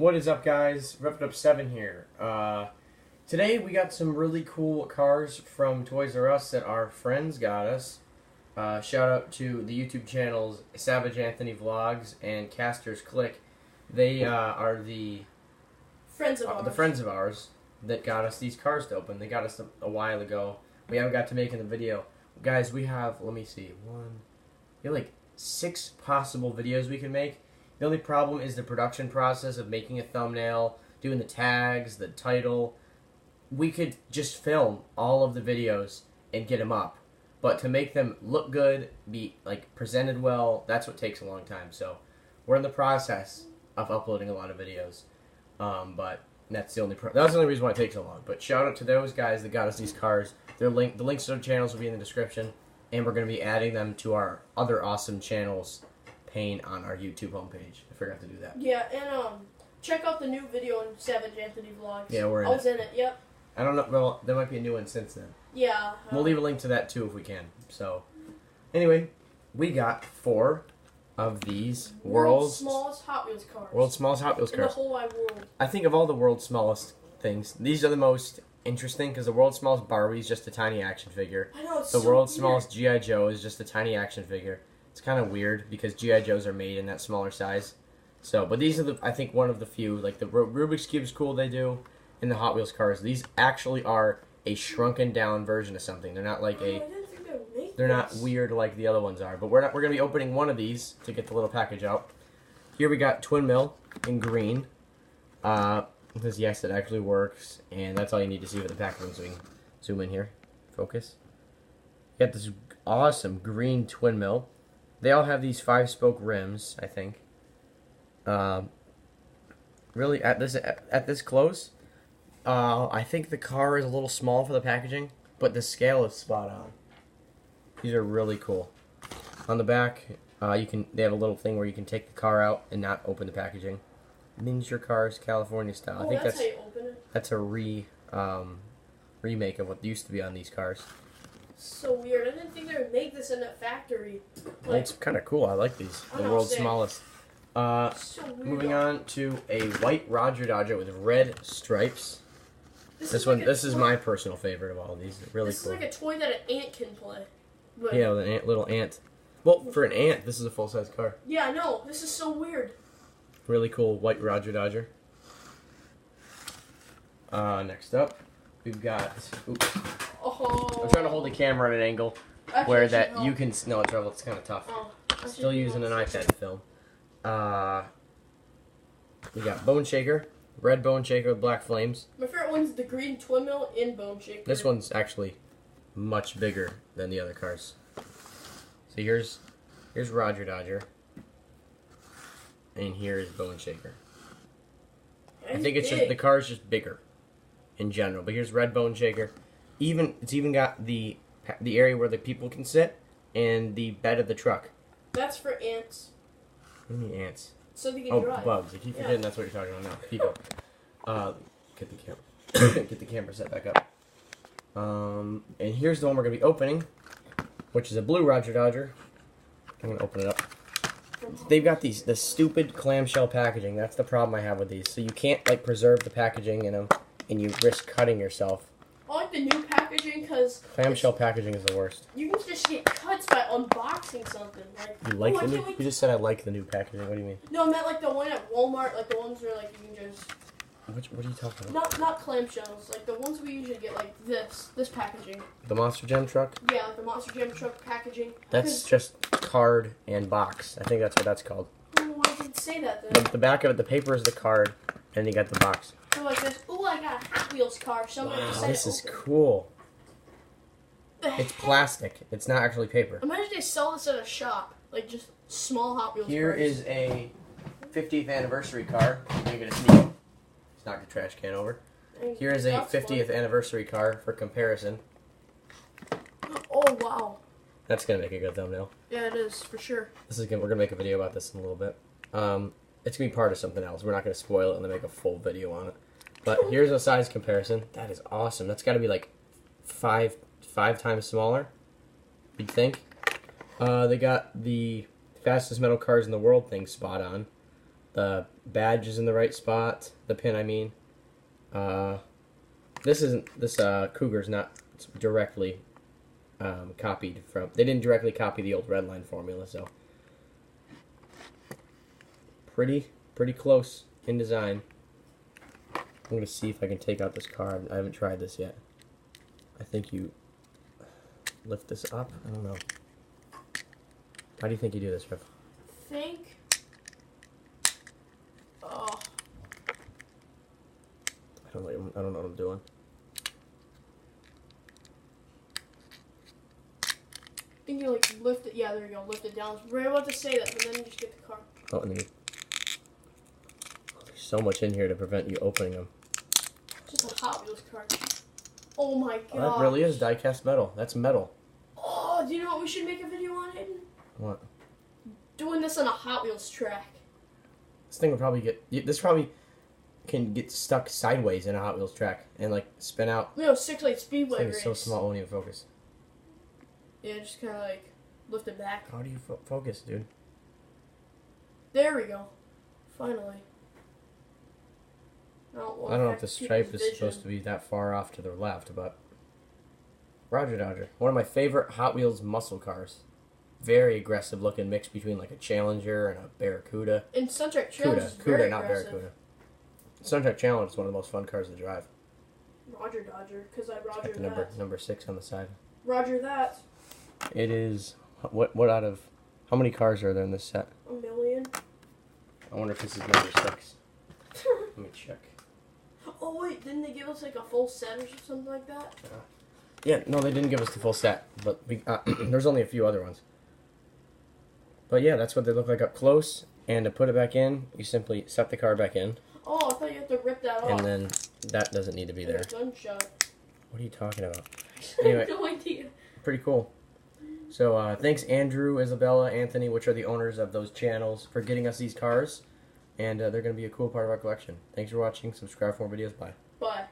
What is up, guys? Roughed Up 7 here. Today we got some really cool cars from Toys R Us that our friends got us. Shout out to the YouTube channels Savage Anthony Vlogs and Caster's Click. They are the friends of ours that got us these cars to open. They got us a while ago. We haven't got to making the video. Guys, we have, let me see, we have like 6 possible videos we can make. The only problem is the production process of making a thumbnail, doing the tags, the title. We could just film all of the videos and get them up. But to make them look good, be like presented well, that's what takes a long time. So we're in the process of uploading a lot of videos. But that's the only reason why it takes so long. But shout out to those guys that got us these cars. The links to their channels will be in the description, and we're going to be adding them to our other awesome channels pane on our YouTube homepage. I forgot to do that. Yeah, and check out the new video on Savage Anthony Vlogs. Yeah, I was in it. Yep. I don't know. Well, there might be a new one since then. Yeah. We'll leave a link to that too if we can. So, anyway, we got 4 of these world's smallest Hot Wheels cars. World's smallest Hot Wheels cars. In the whole wide world. I think of all the world's smallest things, these are the most interesting because the world's smallest Barbie is just a tiny action figure. I know, it's the so world's weird. smallest G.I. Joe is just a tiny action figure. It's kind of weird because G.I. Joes are made in that smaller size. So, but these are I think one of the few, like the Rubik's Cube's cool they do, and the Hot Wheels cars. These actually are a shrunken down version of something. They're not like I didn't think they would make they're this. not weird like the other ones are. But we're going to be opening one of these to get the little package out. Here we got Twin Mill in green. Because yes, it actually works, and that's all you need to see with the packaging. So we can zoom in here, focus. You got this awesome green Twin Mill. They all have these 5-spoke rims, I think. Really, at this close, I think the car is a little small for the packaging, but the scale is spot on. These are really cool. On the back, they have a little thing where you can take the car out and not open the packaging. Miniature cars, California style. Oh, I think that's how you open it. That's a remake of what used to be on these cars. So weird. I didn't think they would make this in a factory. Well, it's kind of cool. I like these. The world's smallest. So weird. Moving on to a white Roger Dodger with red stripes. This is my personal favorite of all of these. Really cool. This is like a toy that an ant can play with. Yeah, with an little ant. Well, for an ant, this is a full-size car. Yeah, I know. This is so weird. Really cool white Roger Dodger. Next up, we've got. Oops. Oh. I'm trying to hold the camera at an angle where that you can. No, it's kind of tough. Oh, Still using an iPad to film. We got Bone Shaker, red Bone Shaker with black flames. My favorite one's the green Twin Mill in Bone Shaker. This one's actually much bigger than the other cars. So here's Roger Dodger, and here's Bone Shaker. I think it's just the car's just bigger in general. But here's red Bone Shaker. It's even got the area where the people can sit and the bed of the truck. That's for ants. What do you mean ants? So they can drive. Bugs. I keep forgetting that's what you're talking about now. People. Get the camera. Get the camera set back up. And here's the one we're gonna be opening, which is a blue Roger Dodger. I'm gonna open it up. They've got the stupid clamshell packaging. That's the problem I have with these. So you can't like preserve the packaging in them, and you risk cutting yourself. I like the new packaging because clamshell packaging is the worst. You can just get cuts by unboxing something. You like the new? You just said I like the new packaging. What do you mean? No, I meant like the one at Walmart, like the ones where like you can just. What are you talking about? Not clamshells, like the ones we usually get, like this packaging. The Monster Jam truck? Yeah, like the Monster Jam truck packaging. That's just card and box. I think that's what that's called. Oh, I didn't say that then. The back of it, the paper is the card, and you got the box. So like this, ooh, I got a Hot Wheels car. Wow, this is cool. It's plastic. It's not actually paper. Imagine they sell this at a shop, like just small Hot Wheels Here cars. is a 50th anniversry car. You're gonna sneak. Knock the trash can over. Here is a 50th anniversary car for comparison. Oh wow. That's gonna make a good thumbnail. Yeah, it is for sure. We're gonna make a video about this in a little bit. It's gonna be part of something else. We're not gonna spoil it and then make a full video on it. But here's a size comparison. That is awesome. That's got to be like five times smaller. You'd think. They got the fastest metal cars in the world thing spot on. The badge is in the right spot. The pin, I mean. This Cougar's not directly copied from. They didn't directly copy the old Redline formula, so pretty close in design. I'm gonna see if I can take out this car. I haven't tried this yet. I think you lift this up. I don't know. How do you think you do this, Riff? Think. Oh. I don't know what I'm doing. I think you like lift it. Yeah, there you go. Lift it down. We're about to say that, but then you just get the car. Oh, and then there's so much in here to prevent you opening them. Just a Hot Wheels car. Oh my god. Oh, that really is die-cast metal. That's metal. Oh, do you know what we should make a video on, Hayden? What? Doing this on a Hot Wheels track. This thing would probably this probably can get stuck sideways in a Hot Wheels track and like spin out. You know, 6-lane speedway This thing race. is so small, it won't even focus. Yeah, just kind of like lift it back. How do you focus, dude? There we go. Finally. I don't know if the stripe is supposed to be that far off to the left, but Roger Dodger, one of my favorite Hot Wheels muscle cars. Very aggressive looking mix between like a Challenger and a Barracuda. And Suntrack Challenge is very not aggressive. Barracuda. Suntrack Challenge is one of the most fun cars to drive. Roger Dodger, because I Roger Got the that. number 6 on the side. Roger that. It is what out of how many cars are there in this set? 1 million. I wonder if this is number 6. Let me check. Oh wait, didn't they give us like a full set or something like that? Yeah, no, they didn't give us the full set, but there's only a few other ones. But yeah, that's what they look like up close. And to put it back in, you simply set the car back in. Oh, I thought you had to rip that off. And then that doesn't need to be there. Gunshot. What are you talking about? I Anyway, have no idea. pretty cool. So thanks Andrew, Isabella, Anthony, which are the owners of those channels, for getting us these cars. And they're going to be a cool part of our collection. Thanks for watching. Subscribe for more videos. Bye. Bye.